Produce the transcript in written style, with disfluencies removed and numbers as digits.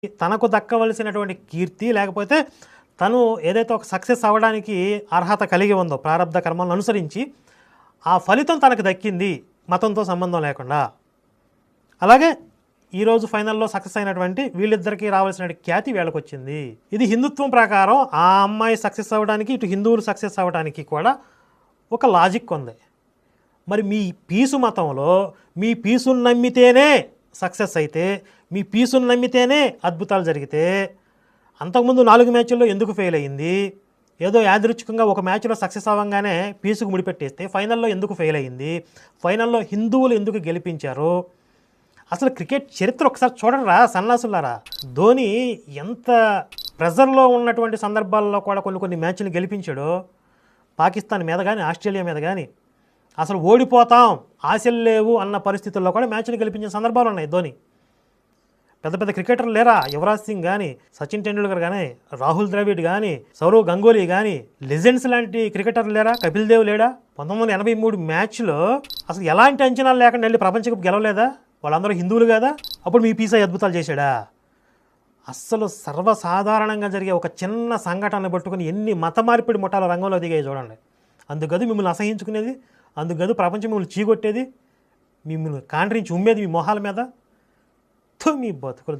తనకు దక్కవలసినటువంటి కీర్తి లేకపోతే తను ఏదైతే ఒక సక్సెస్ అవ్వడానికి అర్హత కలిగి ఉందో ప్రారంధ కర్మలను అనుసరించి ఆ ఫలితం తనకు దక్కింది మతంతో సంబంధం లేకుండా. అలాగే ఈరోజు ఫైనల్లో సక్సెస్ అయినటువంటి వీళ్ళిద్దరికీ రావాల్సిన ఖ్యాతి వీళ్ళకి వచ్చింది. ఇది హిందుత్వం ప్రకారం ఆ అమ్మాయి సక్సెస్ అవ్వడానికి ఇటు హిందువులు సక్సెస్ అవ్వడానికి కూడా ఒక లాజిక్ ఉంది. మరి మీ పీసు మతంలో మీ పీసును నమ్మితేనే సక్సెస్ అయితే, మీ పీసును నమ్మితేనే అద్భుతాలు జరిగితే అంతకుముందు 4 మ్యాచ్ల్లో ఎందుకు ఫెయిల్ అయ్యింది? ఏదో యాదృచ్ఛికంగా ఒక మ్యాచ్లో సక్సెస్ అవ్వగానే పీసుకు ముడిపెట్టేస్తే ఫైనల్లో ఎందుకు ఫెయిల్ అయ్యింది? ఫైనల్లో హిందువులు ఎందుకు గెలిపించారు? అసలు క్రికెట్ చరిత్ర ఒకసారి చూడరా సన్నాసులారా. ధోని ఎంత ప్రెజర్లో ఉన్నటువంటి సందర్భాల్లో కూడా కొన్ని మ్యాచ్లు గెలిపించాడో. పాకిస్తాన్ మీద కానీ ఆస్ట్రేలియా మీద కానీ అసలు ఓడిపోతాం ఆశలు లేవు అన్న పరిస్థితుల్లో కూడా మ్యాచ్లు గెలిపించిన సందర్భాలు ఉన్నాయి ధోని. పెద్ద పెద్ద క్రికెటర్లు లేరా? యువరాజ్ సింగ్ కానీ, సచిన్ టెండూల్కర్ కానీ, రాహుల్ ద్రవిడ్ కానీ, సౌరవ్ గంగూలీ కానీ, లెజెండ్స్ లాంటి క్రికెటర్లు లేరా? కపిల్ దేవ్ లేడా? 1983 మ్యాచ్లో అసలు ఎలాంటి అంచనాలు లేకుండా వెళ్ళి ప్రపంచ కప్ గెలవలేదా? వాళ్ళందరూ హిందువులు కదా? అప్పుడు మీ పీసా అద్భుతాలు చేశాడా? అస్సలు సర్వసాధారణంగా జరిగే ఒక చిన్న సంఘటన పట్టుకుని ఎన్ని మత మార్పిడి ముఠాల రంగంలో దిగాయి చూడండి. అందుకది మిమ్మల్ని అసహించుకునేది, అందుకది ప్రపంచం మిమ్మల్ని చీగొట్టేది, మిమ్మల్ని కాండ్రించి ఉమ్మేది మీ మొహాల మీద. మీ బతుకులు